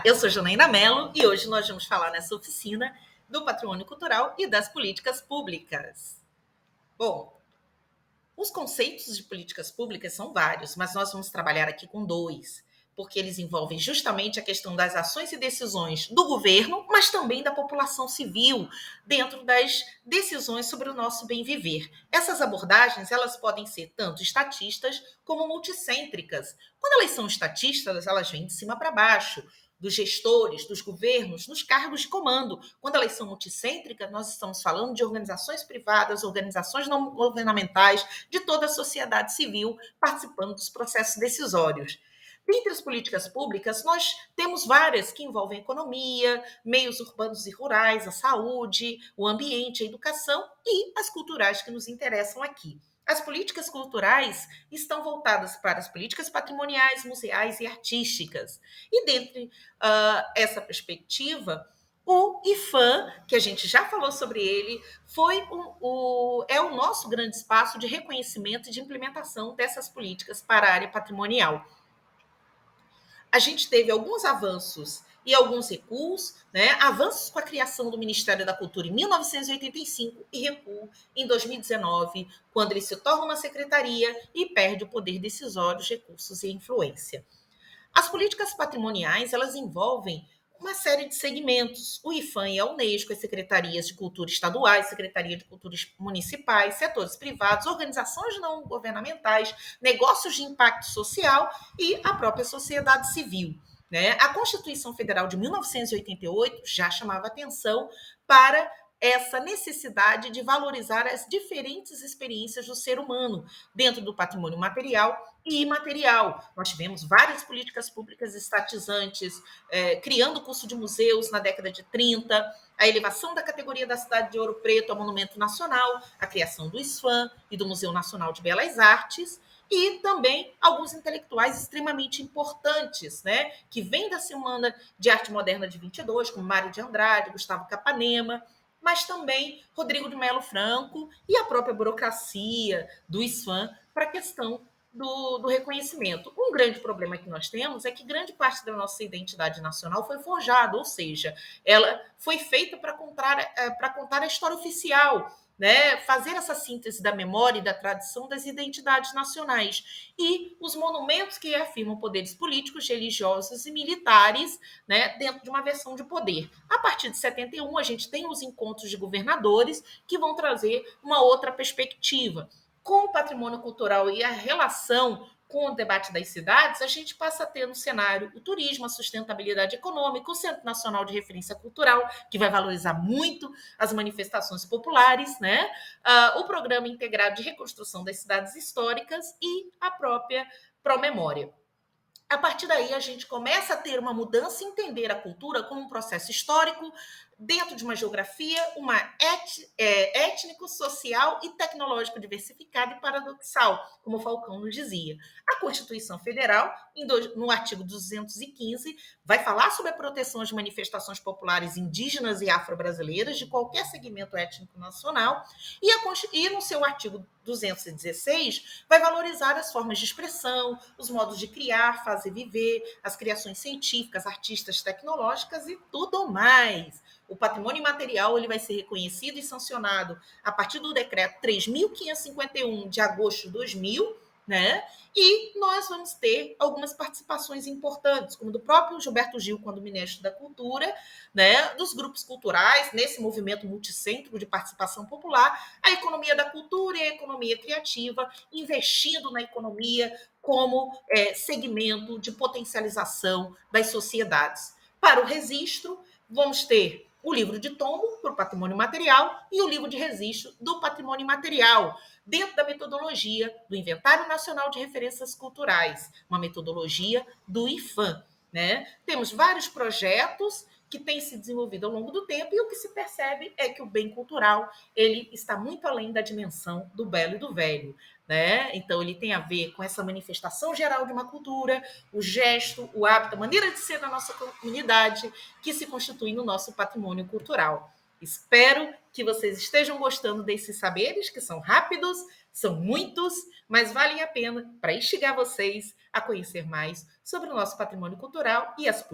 eu sou Janaína Mello e hoje nós vamos falar nessa oficina do patrimônio cultural e das políticas públicas. Bom, os conceitos de políticas públicas são vários, mas nós vamos trabalhar aqui com dois, porque eles envolvem justamente a questão das ações e decisões do governo, mas também da população civil, dentro das decisões sobre o nosso bem viver. Essas abordagens, elas podem ser tanto estatistas como multicêntricas. Quando elas são estatistas, elas vêm de cima para baixo, dos gestores, dos governos, nos cargos de comando. Quando elas são multicêntricas, nós estamos falando de organizações privadas, organizações não governamentais, de toda a sociedade civil participando dos processos decisórios. Dentre as políticas públicas, nós temos várias que envolvem economia, meios urbanos e rurais, a saúde, o ambiente, a educação e as culturais que nos interessam aqui. As políticas culturais estão voltadas para as políticas patrimoniais, museais e artísticas. E dentre essa perspectiva, o IFAM, que a gente já falou sobre ele, é o nosso grande espaço de reconhecimento e de implementação dessas políticas para a área patrimonial. A gente teve alguns avanços e alguns recuos, né? Avanços com a criação do Ministério da Cultura em 1985 e recuo em 2019, quando ele se torna uma secretaria e perde o poder decisório, os recursos e influência. As políticas patrimoniais, elas envolvem uma série de segmentos. O IFAM e a Unesco, as secretarias de cultura estaduais, secretaria de cultura municipais, setores privados, organizações não governamentais, negócios de impacto social e a própria sociedade civil. Né? A Constituição Federal de 1988 já chamava atenção para essa necessidade de valorizar as diferentes experiências do ser humano dentro do patrimônio material e imaterial. Nós tivemos várias políticas públicas estatizantes, criando o curso de museus na década de 30, a elevação da categoria da cidade de Ouro Preto a monumento nacional, a criação do ISFAM e do Museu Nacional de Belas Artes, e também alguns intelectuais extremamente importantes, né, que vêm da Semana de Arte Moderna de 22, como Mário de Andrade, Gustavo Capanema, mas também Rodrigo de Melo Franco e a própria burocracia do ISFAM para a questão do reconhecimento. Um grande problema que nós temos é que grande parte da nossa identidade nacional foi forjada, ou seja, ela foi feita para contar a história oficial, né? Fazer essa síntese da memória e da tradição das identidades nacionais. E os monumentos que afirmam poderes políticos, religiosos e militares, né, dentro de uma versão de poder. A partir de 71, a gente tem os encontros de governadores que vão trazer uma outra perspectiva. Com o patrimônio cultural e a relação com o debate das cidades, a gente passa a ter no cenário o turismo, a sustentabilidade econômica, o Centro Nacional de Referência Cultural, que vai valorizar muito as manifestações populares, né? O Programa Integrado de Reconstrução das Cidades Históricas e a própria Promemória. A partir daí, a gente começa a ter uma mudança e entender a cultura como um processo histórico dentro de uma geografia, étnico, social e tecnológico diversificada e paradoxal, como Falcão nos dizia. A Constituição Federal, no artigo 215, vai falar sobre a proteção às manifestações populares indígenas e afro-brasileiras de qualquer segmento étnico nacional, e no seu artigo 216, vai valorizar as formas de expressão, os modos de criar, fazer viver, as criações científicas, artistas, tecnológicas e tudo mais. O patrimônio imaterial ele vai ser reconhecido e sancionado a partir do decreto 3.551 de agosto de 2000, né? E nós vamos ter algumas participações importantes, como do próprio Gilberto Gil, quando ministro da Cultura, né? Dos grupos culturais, nesse movimento multicêntrico de participação popular, a economia da cultura e a economia criativa, investindo na economia como segmento de potencialização das sociedades. Para o registro, vamos ter o livro de tombo para o patrimônio material e o livro de registro do patrimônio imaterial, dentro da metodologia do Inventário Nacional de Referências Culturais, uma metodologia do IFAM. Né? Temos vários projetos que têm se desenvolvido ao longo do tempo e o que se percebe é que o bem cultural ele está muito além da dimensão do belo e do velho. Né? Então, ele tem a ver com essa manifestação geral de uma cultura, o gesto, o hábito, a maneira de ser da nossa comunidade, que se constitui no nosso patrimônio cultural. Espero que vocês estejam gostando desses saberes, que são rápidos, são muitos, mas valem a pena para instigar vocês a conhecer mais sobre o nosso patrimônio cultural e as